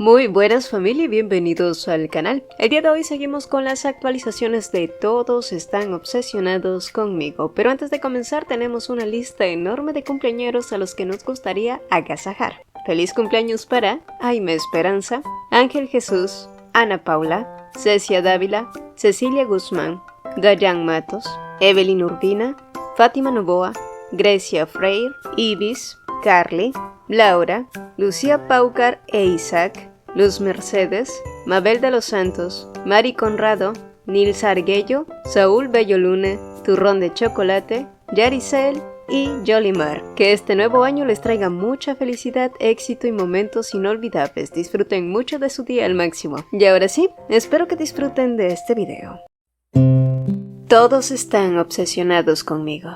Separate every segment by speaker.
Speaker 1: Muy buenas familia y bienvenidos al canal. El día de hoy seguimos con las actualizaciones de Todos están obsesionados conmigo, pero antes de comenzar tenemos una lista enorme de cumpleañeros a los que nos gustaría agasajar. Feliz cumpleaños para Aime Esperanza, Ángel Jesús, Ana Paula, Cecia Dávila, Cecilia Guzmán, Dayan Matos, Evelyn Urbina, Fátima Novoa, Grecia Freire, Ibis, Carly, Laura, Lucía Paucar e Isaac, Luz Mercedes, Mabel de los Santos, Mari Conrado, Nilsa Arguello, Saúl Bellolune, Turrón de Chocolate, Yaricel y Jolimar. Que este nuevo año les traiga mucha felicidad, éxito y momentos inolvidables. Disfruten mucho de su día al máximo. Y ahora sí, espero que disfruten de este video. Todos están obsesionados conmigo.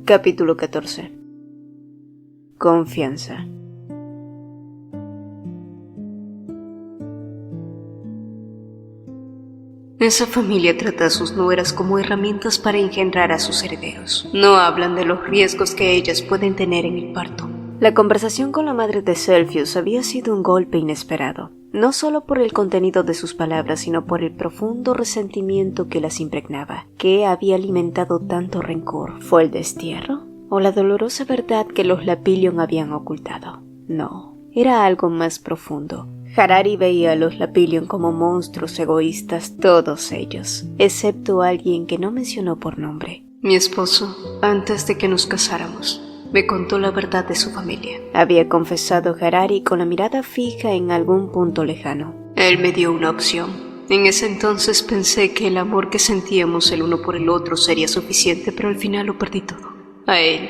Speaker 1: Capítulo 14. Confianza. Esa familia trata a sus nueras como herramientas para engendrar a sus herederos. No hablan de los riesgos que ellas pueden tener en el parto. La conversación con la madre de Celsius había sido un golpe inesperado, no solo por el contenido de sus palabras, sino por el profundo resentimiento que las impregnaba. ¿Qué había alimentado tanto rencor? ¿Fue el destierro? ¿O la dolorosa verdad que los Lapillion habían ocultado? No, era algo más profundo. Harari veía a los Lapillion como monstruos egoístas, todos ellos, excepto alguien que no mencionó por nombre. Mi esposo, antes de que nos casáramos, me contó la verdad de su familia, había confesado Harari con la mirada fija en algún punto lejano. Él me dio una opción. En ese entonces pensé que el amor que sentíamos el uno por el otro sería suficiente, pero al final lo perdí todo. A él,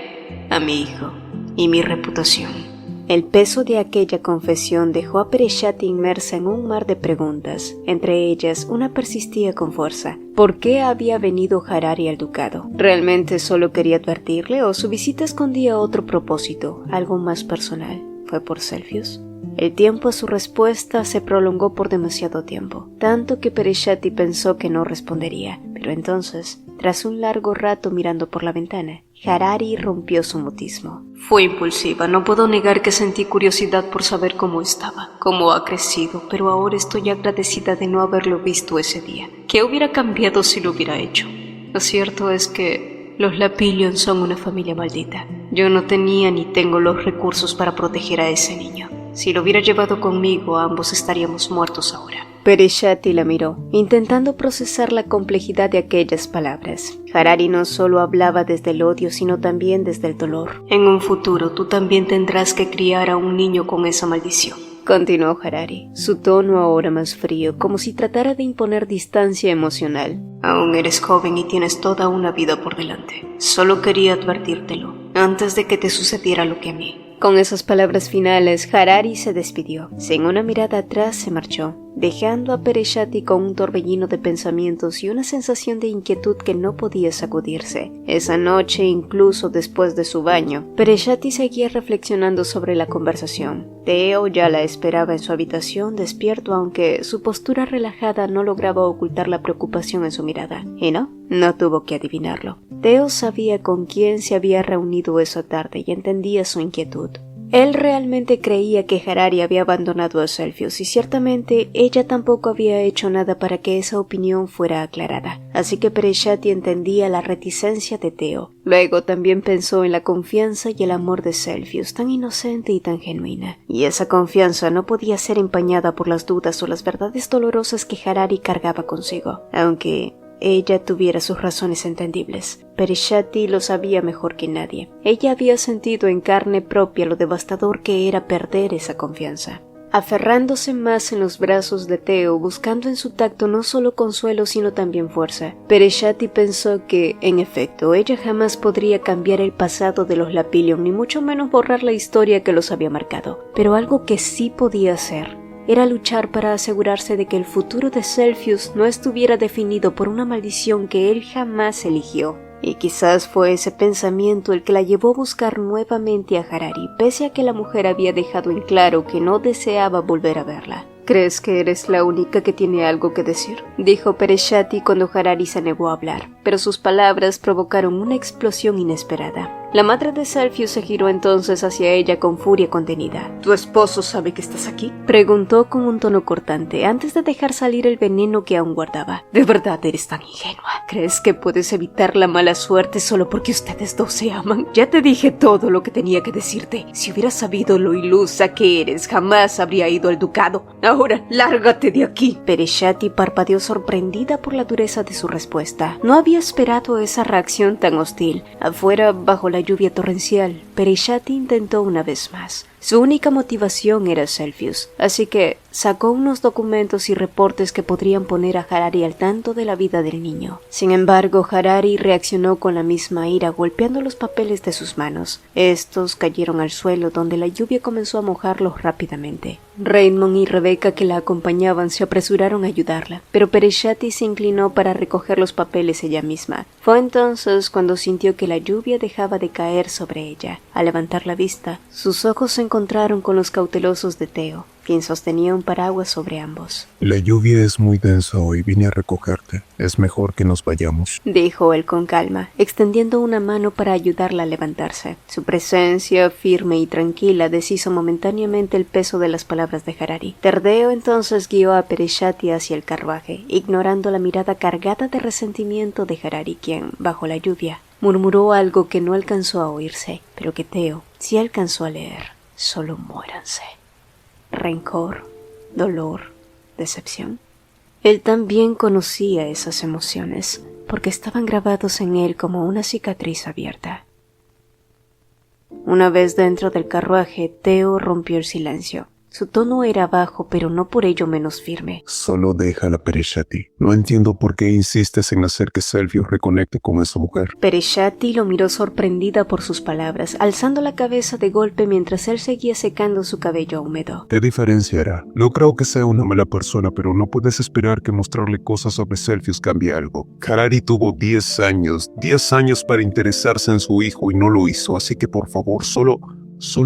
Speaker 1: a mi hijo y mi reputación. El peso de aquella confesión dejó a Pereshati inmersa en un mar de preguntas. Entre ellas, una persistía con fuerza. ¿Por qué había venido Harari al ducado? ¿Realmente solo quería advertirle o su visita escondía otro propósito, algo más personal? ¿Fue por Celsius? El tiempo a su respuesta se prolongó por demasiado tiempo, tanto que Pereshati pensó que no respondería. Pero entonces, tras un largo rato mirando por la ventana, Harari rompió su mutismo. Fue impulsiva, no puedo negar que sentí curiosidad por saber cómo estaba, cómo ha crecido, pero ahora estoy agradecida de no haberlo visto ese día. ¿Qué hubiera cambiado si lo hubiera hecho? Lo cierto es que los Lapillion son una familia maldita. Yo no tenía ni tengo los recursos para proteger a ese niño. Si lo hubiera llevado conmigo, ambos estaríamos muertos ahora. Pereshati la miró, intentando procesar la complejidad de aquellas palabras. Harari no solo hablaba desde el odio, sino también desde el dolor. En un futuro tú también tendrás que criar a un niño con esa maldición, continuó Harari, su tono ahora más frío, como si tratara de imponer distancia emocional. Aún eres joven y tienes toda una vida por delante. Solo quería advertírtelo, antes de que te sucediera lo que a mí. Con esas palabras finales, Harari se despidió. Sin una mirada atrás se marchó, dejando a Pereshati con un torbellino de pensamientos y una sensación de inquietud que no podía sacudirse. Esa noche, incluso después de su baño, Pereshati seguía reflexionando sobre la conversación. Theo ya la esperaba en su habitación, despierto, aunque su postura relajada no lograba ocultar la preocupación en su mirada. Y no tuvo que adivinarlo. Theo sabía con quién se había reunido esa tarde y entendía su inquietud. Él realmente creía que Harari había abandonado a Celsius y ciertamente ella tampoco había hecho nada para que esa opinión fuera aclarada, así que Pereshati entendía la reticencia de Theo. Luego también pensó en la confianza y el amor de Celsius, tan inocente y tan genuina, y esa confianza no podía ser empañada por las dudas o las verdades dolorosas que Harari cargaba consigo, aunque ella tuviera sus razones entendibles. Pereshati lo sabía mejor que nadie. Ella había sentido en carne propia lo devastador que era perder esa confianza. Aferrándose más en los brazos de Theo, buscando en su tacto no solo consuelo sino también fuerza, Pereshati pensó que, en efecto, ella jamás podría cambiar el pasado de los Lapillion, ni mucho menos borrar la historia que los había marcado. Pero algo que sí podía hacer era luchar para asegurarse de que el futuro de Celsius no estuviera definido por una maldición que él jamás eligió. Y quizás fue ese pensamiento el que la llevó a buscar nuevamente a Harari, pese a que la mujer había dejado en claro que no deseaba volver a verla. ¿Crees que eres la única que tiene algo que decir?, dijo Pereshati cuando Harari se negó a hablar, pero sus palabras provocaron una explosión inesperada. La madre de Celfius se giró entonces hacia ella con furia contenida. ¿Tu esposo sabe que estás aquí?, preguntó con un tono cortante antes de dejar salir el veneno que aún guardaba. ¿De verdad eres tan ingenua? ¿Crees que puedes evitar la mala suerte solo porque ustedes dos se aman? Ya te dije todo lo que tenía que decirte. Si hubieras sabido lo ilusa que eres, jamás habría ido al ducado. Ahora, lárgate de aquí. Pereshati parpadeó sorprendida por la dureza de su respuesta. No había esperado esa reacción tan hostil. Afuera, bajo la lluvia torrencial, Pereshati intentó una vez más. Su única motivación era Celfius, así que sacó unos documentos y reportes que podrían poner a Harari al tanto de la vida del niño. Sin embargo, Harari reaccionó con la misma ira, golpeando los papeles de sus manos. Estos cayeron al suelo, donde la lluvia comenzó a mojarlos rápidamente. Raymond y Rebecca, que la acompañaban, se apresuraron a ayudarla, pero Pereshati se inclinó para recoger los papeles ella misma. Fue entonces cuando sintió que la lluvia dejaba de caer sobre ella. Al levantar la vista, sus ojos se encontraron con los cautelosos de Theo, quien sostenía un paraguas sobre ambos.
Speaker 2: La lluvia es muy densa hoy, vine a recogerte. Es mejor que nos vayamos,
Speaker 1: dijo él con calma, extendiendo una mano para ayudarla a levantarse. Su presencia, firme y tranquila, deshizo momentáneamente el peso de las palabras de Harari. Terdeo entonces guió a Pereshati hacia el carruaje, ignorando la mirada cargada de resentimiento de Harari, quien, bajo la lluvia, murmuró algo que no alcanzó a oírse, pero que Theo sí alcanzó a leer. Solo muéranse. Rencor, dolor, decepción. Él también conocía esas emociones, porque estaban grabados en él como una cicatriz abierta. Una vez dentro del carruaje, Theo rompió el silencio. Su tono era bajo, pero no por ello menos firme.
Speaker 2: Solo déjala, Pereshati. No entiendo por qué insistes en hacer que Celfius reconecte con esa mujer.
Speaker 1: Pereshati lo miró sorprendida por sus palabras, alzando la cabeza de golpe mientras él seguía secando su cabello húmedo.
Speaker 2: ¿Qué diferencia hará? No creo que sea una mala persona, pero no puedes esperar que mostrarle cosas sobre Celfius cambie algo. Harari tuvo 10 años para interesarse en su hijo y no lo hizo, así que por favor, solo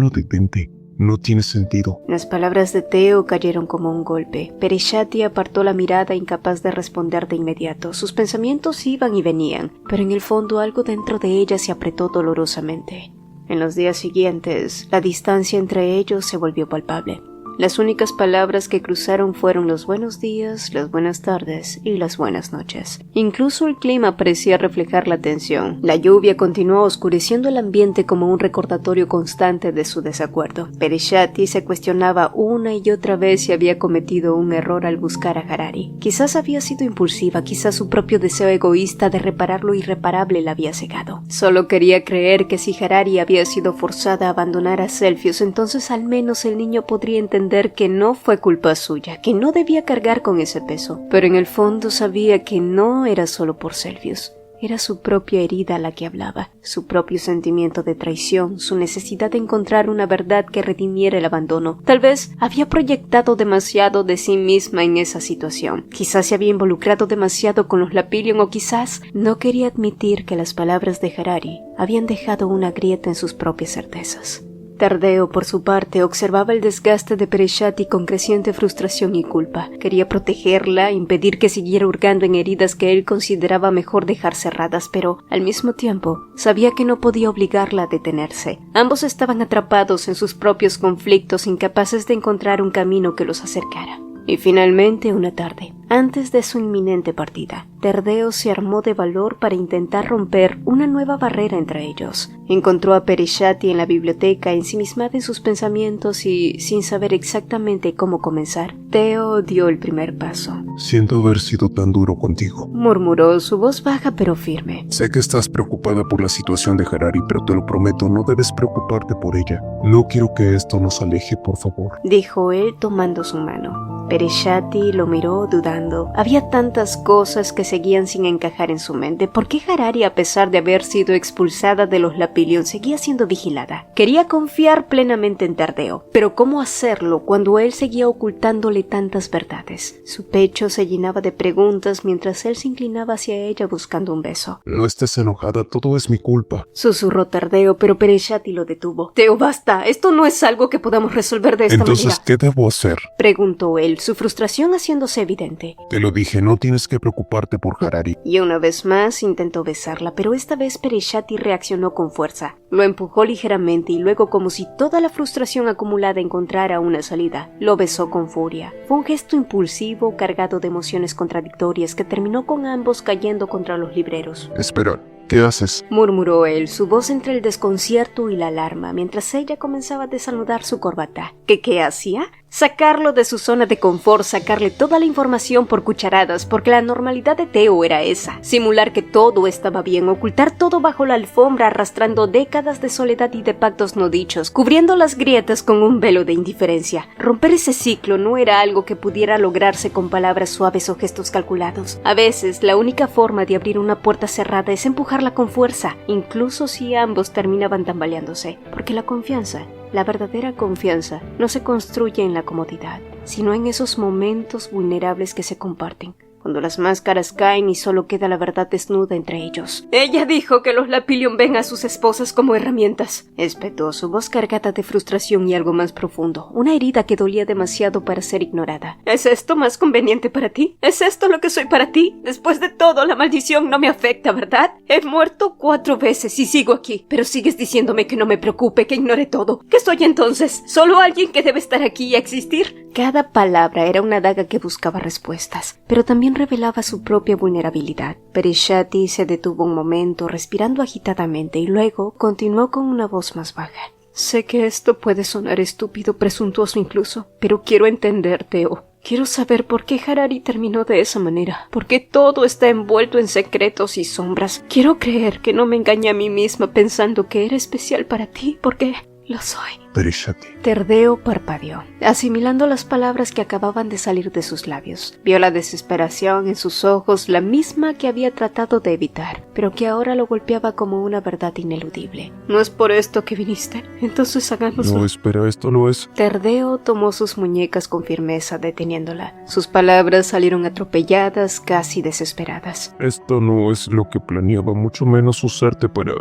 Speaker 2: detente. No tiene sentido.
Speaker 1: Las palabras de Theo cayeron como un golpe. Pereshati apartó la mirada, incapaz de responder de inmediato. Sus pensamientos iban y venían, pero en el fondo algo dentro de ella se apretó dolorosamente. En los días siguientes, la distancia entre ellos se volvió palpable. Las únicas palabras que cruzaron fueron los buenos días, las buenas tardes y las buenas noches. Incluso el clima parecía reflejar la tensión. La lluvia continuó oscureciendo el ambiente como un recordatorio constante de su desacuerdo. Pereshati se cuestionaba una y otra vez si había cometido un error al buscar a Harari. Quizás había sido impulsiva, quizás su propio deseo egoísta de reparar lo irreparable la había cegado. Solo quería creer que si Harari había sido forzada a abandonar a Celfius, entonces al menos el niño podría entender que no fue culpa suya, que no debía cargar con ese peso. Pero en el fondo sabía que no era solo por Celfius. Era su propia herida la que hablaba, su propio sentimiento de traición, su necesidad de encontrar una verdad que redimiera el abandono. Tal vez había proyectado demasiado de sí misma en esa situación. Quizás se había involucrado demasiado con los Lapillion, o quizás no quería admitir que las palabras de Harari habían dejado una grieta en sus propias certezas. Terdeo, por su parte, observaba el desgaste de Pereshati con creciente frustración y culpa. Quería protegerla, impedir que siguiera hurgando en heridas que él consideraba mejor dejar cerradas, pero, al mismo tiempo, sabía que no podía obligarla a detenerse. Ambos estaban atrapados en sus propios conflictos, incapaces de encontrar un camino que los acercara. Y finalmente, una tarde, antes de su inminente partida, Terdeo se armó de valor para intentar romper una nueva barrera entre ellos. Encontró a Pereshati en la biblioteca, ensimismada en sus pensamientos y sin saber exactamente cómo comenzar. Theo dio el primer paso.
Speaker 2: Siento haber sido tan duro contigo,
Speaker 1: murmuró, su voz baja pero firme.
Speaker 2: Sé que estás preocupada por la situación de Harari, pero te lo prometo, no debes preocuparte por ella. No quiero que esto nos aleje, por favor,
Speaker 1: dijo él tomando su mano. Pereshati lo miró dudando. Había tantas cosas que seguían sin encajar en su mente. ¿Por qué Harari, a pesar de haber sido expulsada de los Lapillion, seguía siendo vigilada? Quería confiar plenamente en Terdeo, pero ¿cómo hacerlo cuando él seguía ocultándole tantas verdades? Su pecho se llenaba de preguntas mientras él se inclinaba hacia ella buscando un beso.
Speaker 2: No estés enojada, todo es mi culpa,
Speaker 1: susurró Terdeo, pero Pereshati lo detuvo. Theo, basta, esto no es algo que podamos resolver de esta manera.
Speaker 2: Entonces, ¿qué debo hacer?,
Speaker 1: preguntó él, su frustración haciéndose evidente. frente.
Speaker 2: Te lo dije, no tienes que preocuparte por Harari.
Speaker 1: Y una vez más intentó besarla, pero esta vez Perishati reaccionó con fuerza. Lo empujó ligeramente y luego, como si toda la frustración acumulada encontrara una salida, lo besó con furia. Fue un gesto impulsivo, cargado de emociones contradictorias, que terminó con ambos cayendo contra los libreros.
Speaker 2: Espera, ¿qué haces?
Speaker 1: Murmuró él, su voz entre el desconcierto y la alarma, mientras ella comenzaba a desanudar su corbata. ¿Qué hacía? Sacarlo de su zona de confort, sacarle toda la información por cucharadas, porque la normalidad de Theo era esa: simular que todo estaba bien, ocultar todo bajo la alfombra, arrastrando décadas de soledad y de pactos no dichos, cubriendo las grietas con un velo de indiferencia. Romper ese ciclo no era algo que pudiera lograrse con palabras suaves o gestos calculados. A veces, la única forma de abrir una puerta cerrada es empujarla con fuerza, incluso si ambos terminaban tambaleándose, porque la confianza, la verdadera confianza, no se construye en la comodidad, sino en esos momentos vulnerables que se comparten, cuando las máscaras caen y solo queda la verdad desnuda entre ellos. Ella dijo que los Lapillion ven a sus esposas como herramientas, espetó, su voz cargada de frustración y algo más profundo, una herida que dolía demasiado para ser ignorada. ¿Es esto más conveniente para ti? ¿Es esto lo que soy para ti? Después de todo, la maldición no me afecta, ¿verdad? He muerto 4 veces y sigo aquí, pero sigues diciéndome que no me preocupe, que ignore todo. ¿Qué soy entonces? ¿Solo alguien que debe estar aquí y existir? Cada palabra era una daga que buscaba respuestas, pero también revelaba su propia vulnerabilidad. Perishati se detuvo un momento, respirando agitadamente, y luego continuó con una voz más baja. Sé que esto puede sonar estúpido, presuntuoso incluso, pero quiero entender, Theo. Quiero saber por qué Harari terminó de esa manera, por qué todo está envuelto en secretos y sombras. Quiero creer que no me engañé a mí misma pensando que era especial para ti, porque lo soy.
Speaker 2: Perishati.
Speaker 1: Terdeo parpadeó, asimilando las palabras que acababan de salir de sus labios. Vio la desesperación en sus ojos, la misma que había tratado de evitar, pero que ahora lo golpeaba como una verdad ineludible. ¿No es por esto que viniste? Entonces hagámoslo.
Speaker 2: No, espera, esto no es...
Speaker 1: Terdeo tomó sus muñecas con firmeza, deteniéndola. Sus palabras salieron atropelladas, casi desesperadas.
Speaker 2: Esto no es lo que planeaba, mucho menos usarte para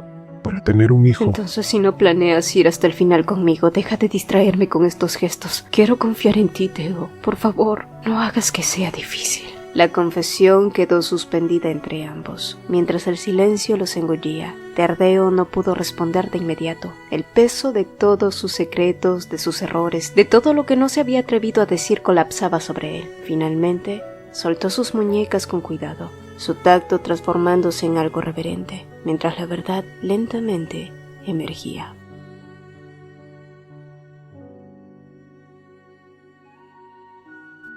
Speaker 2: tener un hijo.
Speaker 1: Entonces, si no planeas ir hasta el final conmigo, deja de distraerme con estos gestos. Quiero confiar en ti, Theo. Por favor, no hagas que sea difícil. La confesión quedó suspendida entre ambos. Mientras el silencio los engullía, Terdeo no pudo responder de inmediato. El peso de todos sus secretos, de sus errores, de todo lo que no se había atrevido a decir colapsaba sobre él. Finalmente, soltó sus muñecas con cuidado, su tacto transformándose en algo reverente, mientras la verdad lentamente emergía.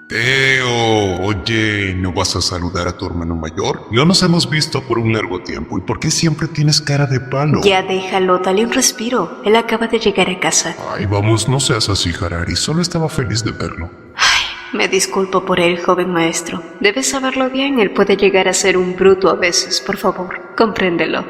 Speaker 2: Teo, oye, ¿no vas a saludar a tu hermano mayor? No nos hemos visto por un largo tiempo. ¿Y por qué siempre tienes cara de palo?
Speaker 1: Ya déjalo, dale un respiro. Él acaba de llegar a casa.
Speaker 2: Ay, vamos, no seas así, Harari. Solo estaba feliz de verlo.
Speaker 1: Me disculpo por él, joven maestro. Debes saberlo bien, él puede llegar a ser un bruto a veces, por favor, compréndelo.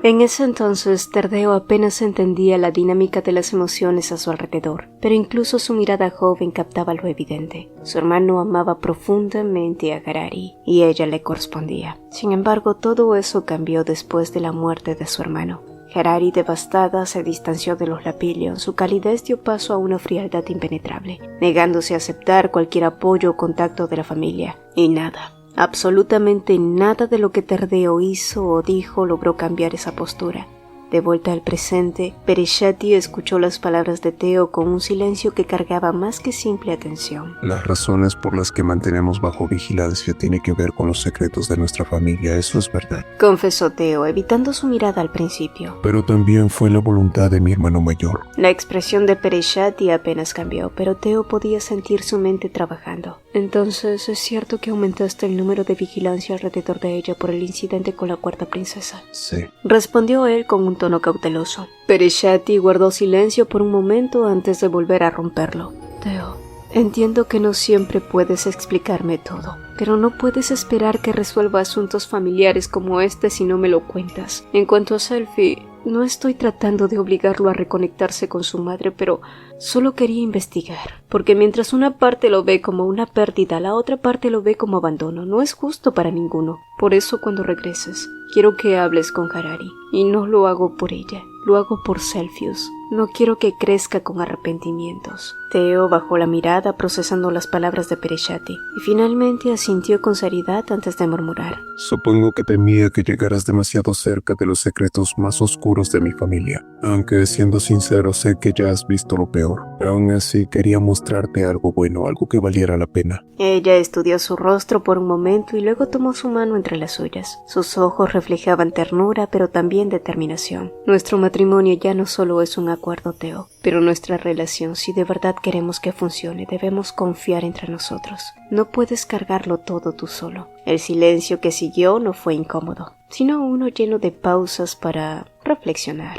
Speaker 1: En ese entonces, Terdeo apenas entendía la dinámica de las emociones a su alrededor, pero incluso su mirada joven captaba lo evidente. Su hermano amaba profundamente a Harari, y ella le correspondía. Sin embargo, todo eso cambió después de la muerte de su hermano. Harari, devastada, se distanció de los Lapillion. Su calidez dio paso a una frialdad impenetrable, negándose a aceptar cualquier apoyo o contacto de la familia. Y nada, absolutamente nada de lo que Terdeo hizo o dijo logró cambiar esa postura. De vuelta al presente, Perishati escuchó las palabras de Theo con un silencio que cargaba más que simple atención.
Speaker 2: Las razones por las que mantenemos bajo vigilancia tienen que ver con los secretos de nuestra familia, eso es verdad.
Speaker 1: Confesó Theo, evitando su mirada al principio.
Speaker 2: Pero también fue la voluntad de mi hermano mayor.
Speaker 1: La expresión de Perishati apenas cambió, pero Theo podía sentir su mente trabajando. Entonces, ¿es cierto que aumentaste el número de vigilancia alrededor de ella por el incidente con la cuarta princesa?
Speaker 2: Sí.
Speaker 1: Respondió él con un tono cauteloso. Perishati guardó silencio por un momento antes de volver a romperlo. Theo, entiendo que no siempre puedes explicarme todo, pero no puedes esperar que resuelva asuntos familiares como este si no me lo cuentas. En cuanto a Selphie, no estoy tratando de obligarlo a reconectarse con su madre, pero solo quería investigar, porque mientras una parte lo ve como una pérdida, la otra parte lo ve como abandono. No es justo para ninguno. Por eso cuando regreses, quiero que hables con Harari, y no lo hago por ella, lo hago por Celsius. No quiero que crezca con arrepentimientos. Theo bajó la mirada procesando las palabras de Pereshati y finalmente asintió con seriedad antes de murmurar.
Speaker 2: Supongo que temía que llegaras demasiado cerca de los secretos más oscuros de mi familia, aunque siendo sincero sé que ya has visto lo peor. Aún así quería mostrarte algo bueno, algo que valiera la pena.
Speaker 1: Ella estudió su rostro por un momento y luego tomó su mano entre las suyas. Sus ojos reflejaban ternura pero también determinación. Nuestro matrimonio ya no solo es un acuerdo, Theo, pero nuestra relación, si de verdad queremos que funcione, debemos confiar entre nosotros. No puedes cargarlo todo tú solo. El silencio que siguió no fue incómodo, sino uno lleno de pausas para reflexionar.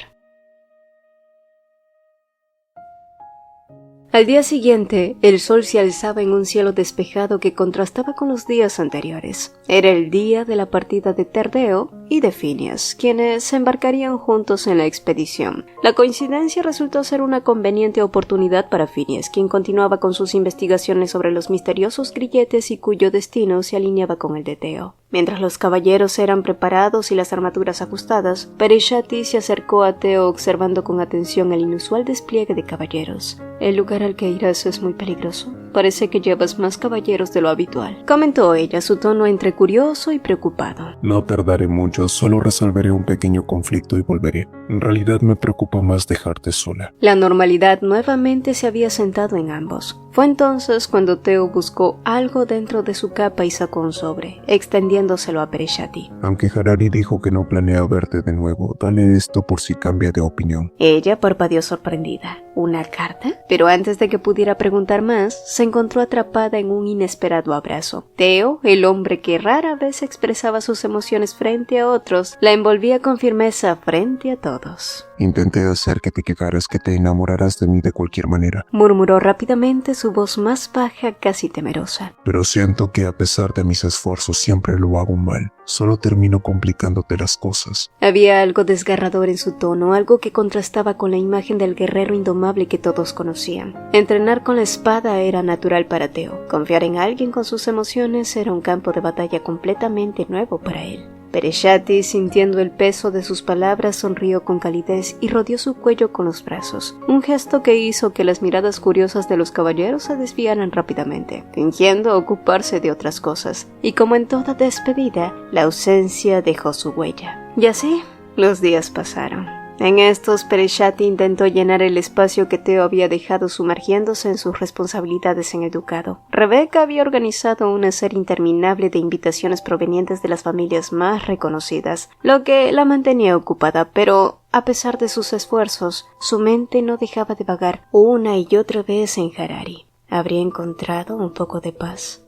Speaker 1: Al día siguiente, el sol se alzaba en un cielo despejado que contrastaba con los días anteriores. Era el día de la partida de Terdeo y de Phineas, quienes se embarcarían juntos en la expedición. La coincidencia resultó ser una conveniente oportunidad para Phineas, quien continuaba con sus investigaciones sobre los misteriosos grilletes y cuyo destino se alineaba con el de Theo. Mientras los caballeros eran preparados y las armaduras ajustadas, Pereshati se acercó a Theo observando con atención el inusual despliegue de caballeros. «El lugar al que irás es muy peligroso. Parece que llevas más caballeros de lo habitual», comentó ella, su tono entre curioso y preocupado.
Speaker 2: No tardaré mucho, solo resolveré un pequeño conflicto y volveré. En realidad me preocupa más dejarte sola.
Speaker 1: La normalidad nuevamente se había sentado en ambos. Fue entonces cuando Theo buscó algo dentro de su capa y sacó un sobre, extendiéndoselo a Pereshati.
Speaker 2: Aunque Harari dijo que no planea verte de nuevo, dale esto por si cambia de opinión.
Speaker 1: Ella parpadeó sorprendida. ¿Una carta? Pero antes de que pudiera preguntar más, se encontró atrapada en un inesperado abrazo. Theo, el hombre que rara vez expresaba sus emociones frente a otros, la envolvía con firmeza frente a todos.
Speaker 2: Intenté hacer que te llegaras, que te enamorarás de mí de cualquier manera.
Speaker 1: Murmuró rápidamente, su voz más baja, casi temerosa.
Speaker 2: Pero siento que a pesar de mis esfuerzos siempre lo hago mal. Solo termino complicándote las cosas.
Speaker 1: Había algo desgarrador en su tono, algo que contrastaba con la imagen del guerrero indomable que todos conocían. Entrenar con la espada era natural para Theo. Confiar en alguien con sus emociones era un campo de batalla completamente nuevo para él. Pereshati, sintiendo el peso de sus palabras, sonrió con calidez y rodeó su cuello con los brazos, un gesto que hizo que las miradas curiosas de los caballeros se desviaran rápidamente, fingiendo ocuparse de otras cosas, y como en toda despedida, la ausencia dejó su huella. Y así, los días pasaron. En estos, Pereshati intentó llenar el espacio que Theo había dejado sumergiéndose en sus responsabilidades en el ducado. Rebecca había organizado una serie interminable de invitaciones provenientes de las familias más reconocidas, lo que la mantenía ocupada, pero a pesar de sus esfuerzos, su mente no dejaba de vagar una y otra vez en Harari. ¿Habría encontrado un poco de paz?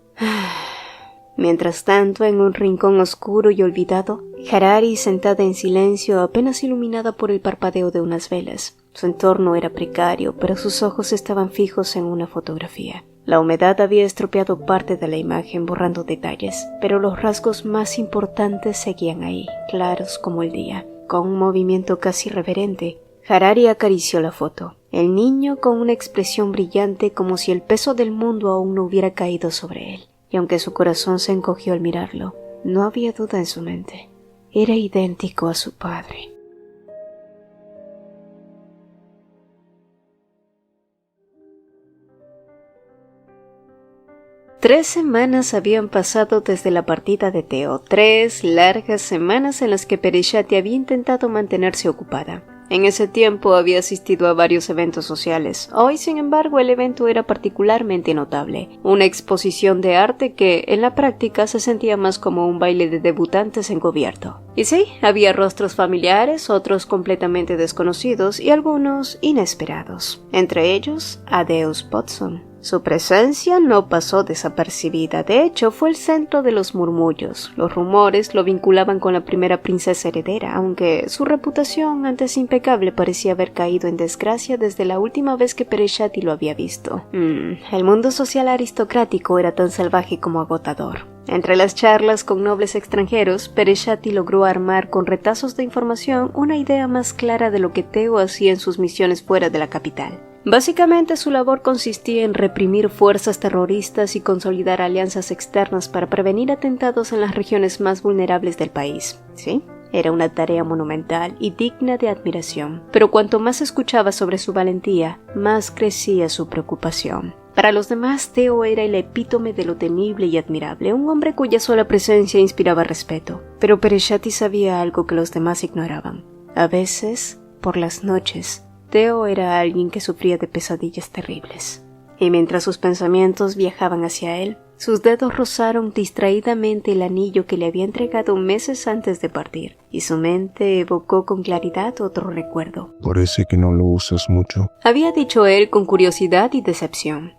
Speaker 1: Mientras tanto, en un rincón oscuro y olvidado, Harari, sentada en silencio, apenas iluminada por el parpadeo de unas velas. Su entorno era precario, pero sus ojos estaban fijos en una fotografía. La humedad había estropeado parte de la imagen, borrando detalles, pero los rasgos más importantes seguían ahí, claros como el día. Con un movimiento casi reverente, Harari acarició la foto. El niño con una expresión brillante como si el peso del mundo aún no hubiera caído sobre él. Y aunque su corazón se encogió al mirarlo, no había duda en su mente. Era idéntico a su padre. Tres semanas habían pasado desde la partida de Theo, 3 largas semanas en las que Pereshati había intentado mantenerse ocupada. En ese tiempo había asistido a varios eventos sociales. Hoy, sin embargo, el evento era particularmente notable. Una exposición de arte que, en la práctica, se sentía más como un baile de debutantes encubierto. Y sí, había rostros familiares, otros completamente desconocidos y algunos inesperados. Entre ellos, Adeus Potson. Su presencia no pasó desapercibida, de hecho fue el centro de los murmullos. Los rumores lo vinculaban con la primera princesa heredera, aunque su reputación antes impecable parecía haber caído en desgracia desde la última vez que Pereshati lo había visto. El mundo social aristocrático era tan salvaje como agotador. Entre las charlas con nobles extranjeros, Pereshati logró armar con retazos de información una idea más clara de lo que Theo hacía en sus misiones fuera de la capital. Básicamente su labor consistía en reprimir fuerzas terroristas y consolidar alianzas externas para prevenir atentados en las regiones más vulnerables del país. ¿Sí? Era una tarea monumental y digna de admiración, pero cuanto más escuchaba sobre su valentía, más crecía su preocupación. Para los demás, Theo era el epítome de lo temible y admirable, un hombre cuya sola presencia inspiraba respeto. Pero Pereshati sabía algo que los demás ignoraban. A veces, por las noches, Theo era alguien que sufría de pesadillas terribles. Y mientras sus pensamientos viajaban hacia él, sus dedos rozaron distraídamente el anillo que le había entregado meses antes de partir, y su mente evocó con claridad otro recuerdo.
Speaker 2: Parece que no lo usas mucho.
Speaker 1: Había dicho él con curiosidad y decepción.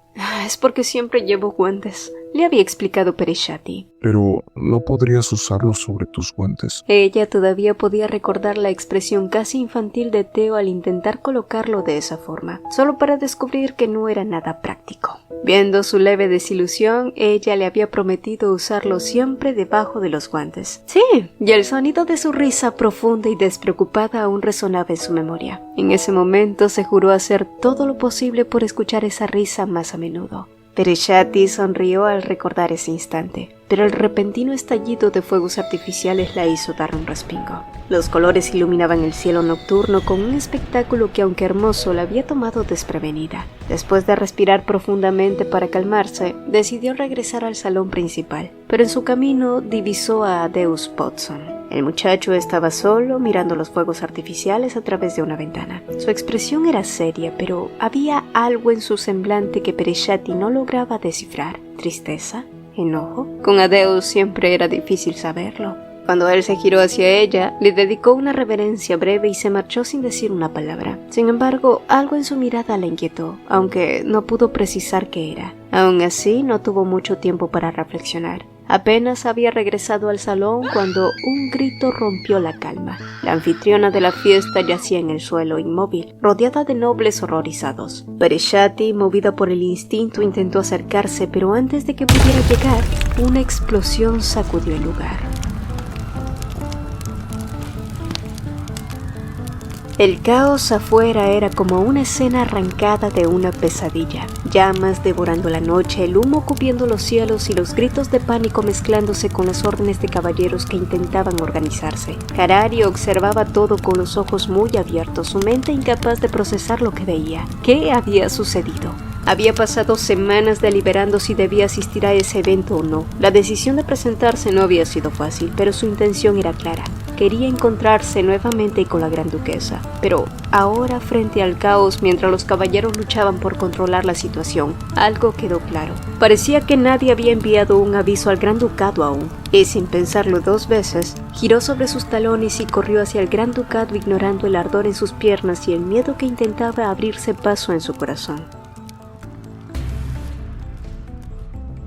Speaker 1: Es porque siempre llevo guantes, le había explicado Pereshati.
Speaker 2: Pero no podrías usarlos sobre tus guantes.
Speaker 1: Ella todavía podía recordar la expresión casi infantil de Theo al intentar colocarlo de esa forma, solo para descubrir que no era nada práctico. Viendo su leve desilusión, ella le había prometido usarlo siempre debajo de los guantes. Sí, y el sonido de su risa profunda y despreocupada aún resonaba en su memoria. En ese momento se juró hacer todo lo posible por escuchar esa risa más a menudo. Pereshati sonrió al recordar ese instante, pero el repentino estallido de fuegos artificiales la hizo dar un respingo. Los colores iluminaban el cielo nocturno con un espectáculo que, aunque hermoso, la había tomado desprevenida. Después de respirar profundamente para calmarse, decidió regresar al salón principal, pero en su camino divisó a Adeus Potson. El muchacho estaba solo mirando los fuegos artificiales a través de una ventana. Su expresión era seria, pero había algo en su semblante que Pereshati no lograba descifrar. ¿Tristeza? ¿Enojo? Con Adeus siempre era difícil saberlo. Cuando él se giró hacia ella, le dedicó una reverencia breve y se marchó sin decir una palabra. Sin embargo, algo en su mirada la inquietó, aunque no pudo precisar qué era. Aún así, no tuvo mucho tiempo para reflexionar. Apenas había regresado al salón cuando un grito rompió la calma. La anfitriona de la fiesta yacía en el suelo, inmóvil, rodeada de nobles horrorizados. Pereshati, movida por el instinto, intentó acercarse, pero antes de que pudiera llegar, una explosión sacudió el lugar. El caos afuera era como una escena arrancada de una pesadilla. Llamas devorando la noche, el humo cubriendo los cielos y los gritos de pánico mezclándose con las órdenes de caballeros que intentaban organizarse. Harari observaba todo con los ojos muy abiertos, su mente incapaz de procesar lo que veía. ¿Qué había sucedido? Había pasado semanas deliberando si debía asistir a ese evento o no. La decisión de presentarse no había sido fácil, pero su intención era clara. Quería encontrarse nuevamente con la Gran Duquesa, pero ahora frente al caos mientras los caballeros luchaban por controlar la situación, algo quedó claro. Parecía que nadie había enviado un aviso al Gran Ducado aún, y sin pensarlo dos veces, giró sobre sus talones y corrió hacia el Gran Ducado ignorando el ardor en sus piernas y el miedo que intentaba abrirse paso en su corazón.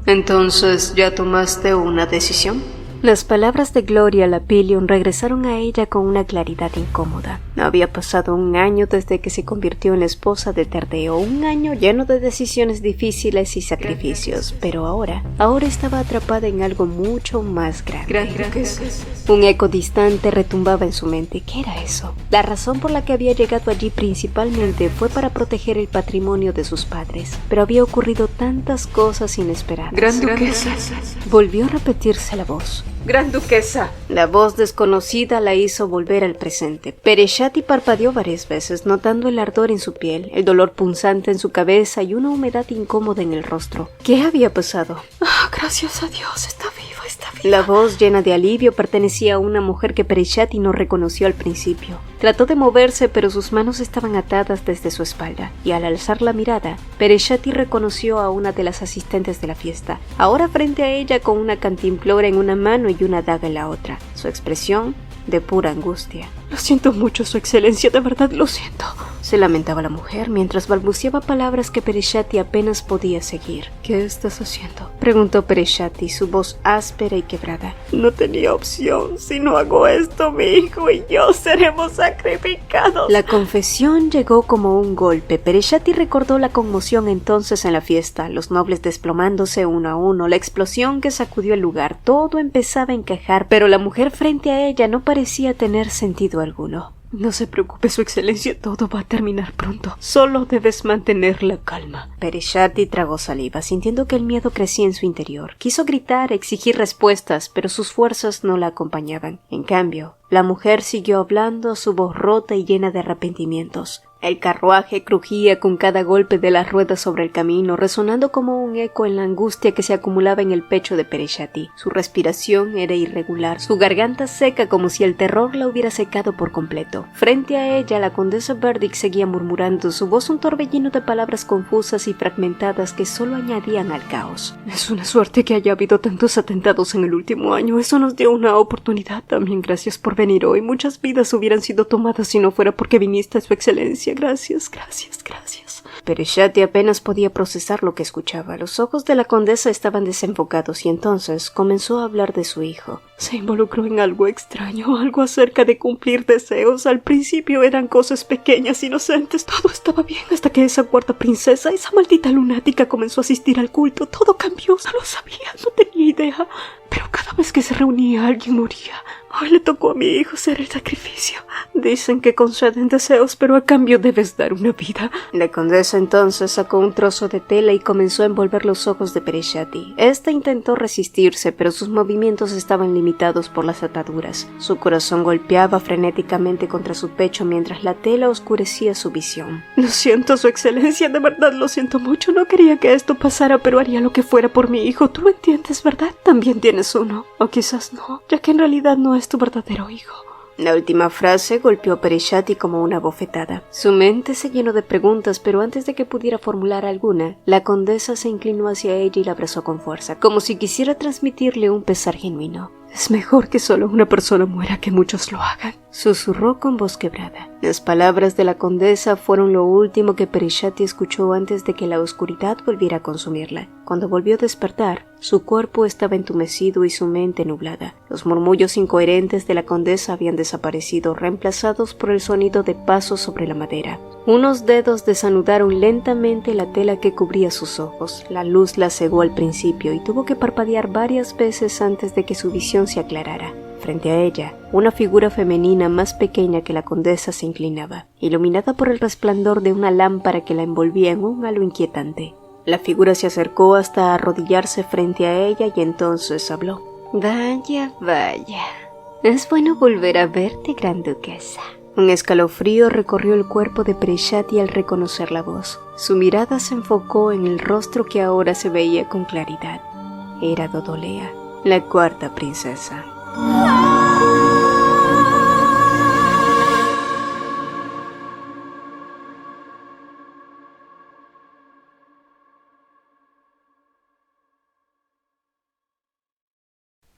Speaker 1: ¿Entonces ya tomaste una decisión? Las palabras de Gloria Lapillion regresaron a ella con una claridad incómoda. Había pasado un año desde que se convirtió en la esposa de Tardeo, un año lleno de decisiones difíciles y sacrificios, pero ahora estaba atrapada en algo mucho más grande. Un eco distante retumbaba en su mente. ¿Qué era eso? La razón por la que había llegado allí principalmente fue para proteger el patrimonio de sus padres, pero había ocurrido tantas cosas inesperadas.
Speaker 3: Gran Duquesa.
Speaker 1: Volvió a repetirse la voz.
Speaker 3: Gran Duquesa.
Speaker 1: La voz desconocida la hizo volver al presente. Pereshati parpadeó varias veces, notando el ardor en su piel, el dolor punzante en su cabeza y una humedad incómoda en el rostro. ¿Qué había pasado?
Speaker 3: Gracias a Dios, está viva.
Speaker 1: La voz llena de alivio pertenecía a una mujer que Pereshati no reconoció al principio. Trató de moverse, pero sus manos estaban atadas desde su espalda, y al alzar la mirada, Pereshati reconoció a una de las asistentes de la fiesta, ahora frente a ella con una cantimplora en una mano y una daga en la otra, su expresión de pura angustia.
Speaker 3: Lo siento mucho, Su Excelencia, de verdad lo siento.
Speaker 1: Se lamentaba la mujer mientras balbuceaba palabras que Pereshati apenas podía seguir. ¿Qué estás haciendo?, preguntó Pereshati, su voz áspera y quebrada.
Speaker 3: No tenía opción. Si no hago esto, mi hijo y yo seremos sacrificados.
Speaker 1: La confesión llegó como un golpe. Pereshati recordó la conmoción entonces en la fiesta, los nobles desplomándose uno a uno, la explosión que sacudió el lugar. Todo empezaba a encajar, pero la mujer frente a ella no parecía tener sentido alguno.
Speaker 3: No se preocupe, Su Excelencia, todo va a terminar pronto. Solo debes mantener la calma.
Speaker 1: Pereshati tragó saliva, sintiendo que el miedo crecía en su interior. Quiso gritar, exigir respuestas, pero sus fuerzas no la acompañaban. En cambio, La mujer siguió hablando, su voz rota y llena de arrepentimientos. El carruaje crujía con cada golpe de las ruedas sobre el camino, resonando como un eco en la angustia que se acumulaba en el pecho de Pereshati. Su respiración era irregular, su garganta seca como si el terror la hubiera secado por completo. Frente a ella, la condesa Burdick seguía murmurando, su voz un torbellino de palabras confusas y fragmentadas que solo añadían al caos. Es una suerte que haya habido tantos atentados en el último año. Eso nos dio una oportunidad. También gracias por venir hoy. Muchas vidas hubieran sido tomadas si no fuera porque viniste, Su Excelencia. Gracias. Pereshati apenas podía procesar lo que escuchaba. Los ojos de la condesa estaban desenfocados y entonces comenzó a hablar de su hijo. Se involucró en algo extraño, algo acerca de cumplir deseos. Al principio eran cosas pequeñas, inocentes. Todo estaba bien hasta que esa cuarta princesa, esa maldita lunática, comenzó a asistir al culto. Todo cambió. No lo sabía, no tenía idea. Pero cada vez que se reunía alguien moría. Hoy le tocó a mi hijo ser el sacrificio. Dicen que conceden deseos, pero a cambio debes dar una vida. La condesa entonces sacó un trozo de tela y comenzó a envolver los ojos de Pereshati. Esta intentó resistirse, pero sus movimientos estaban limitados por las ataduras. Su corazón golpeaba frenéticamente contra su pecho mientras la tela oscurecía su visión. Lo siento, Su Excelencia, de verdad lo siento mucho. No quería que esto pasara, pero haría lo que fuera por mi hijo. Tú lo entiendes, ¿verdad? También tienes uno. O quizás no, ya que en realidad no es tu verdadero hijo. La última frase golpeó a Pereshati como una bofetada. Su mente se llenó de preguntas, pero antes de que pudiera formular alguna, la condesa se inclinó hacia ella y la abrazó con fuerza, como si quisiera transmitirle un pesar genuino. Es mejor que solo una persona muera que muchos lo hagan, susurró con voz quebrada. Las palabras de la condesa fueron lo último que Pereshati escuchó antes de que la oscuridad volviera a consumirla. Cuando volvió a despertar, su cuerpo estaba entumecido y su mente nublada. Los murmullos incoherentes de la condesa habían desaparecido, reemplazados por el sonido de pasos sobre la madera. Unos dedos desanudaron lentamente la tela que cubría sus ojos. La luz la cegó al principio y tuvo que parpadear varias veces antes de que su visión se aclarara. Frente a ella, una figura femenina más pequeña que la condesa se inclinaba, iluminada por el resplandor de una lámpara que la envolvía en un halo inquietante. La figura se acercó hasta arrodillarse frente a ella y entonces habló. Vaya. Es bueno volver a verte, gran duquesa. Un escalofrío recorrió el cuerpo de Pereshati al reconocer la voz. Su mirada se enfocó en el rostro que ahora se veía con claridad. Era Dodolea, la cuarta princesa.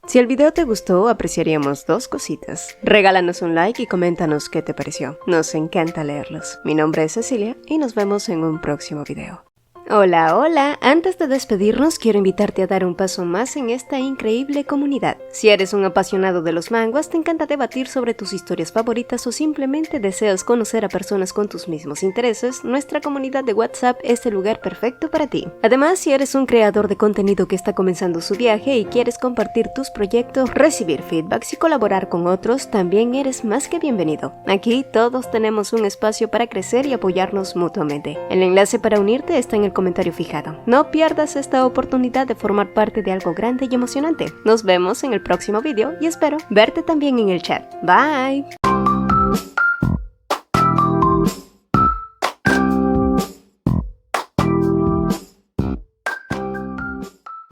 Speaker 1: Si el video te gustó, apreciaríamos dos cositas. Regálanos un like y coméntanos qué te pareció. Nos encanta leerlos. Mi nombre es Cecilia y nos vemos en un próximo video. Hola, antes de despedirnos quiero invitarte a dar un paso más en esta increíble comunidad. Si eres un apasionado de los manguas, te encanta debatir sobre tus historias favoritas o simplemente deseas conocer a personas con tus mismos intereses, nuestra comunidad de WhatsApp es el lugar perfecto para ti. Además, si eres un creador de contenido que está comenzando su viaje y quieres compartir tus proyectos, recibir feedbacks y colaborar con otros, también eres más que bienvenido. Aquí todos tenemos un espacio para crecer y apoyarnos mutuamente. El enlace para unirte está en el comentario fijado. No pierdas esta oportunidad de formar parte de algo grande y emocionante. Nos vemos en el próximo video y espero verte también en el chat. Bye.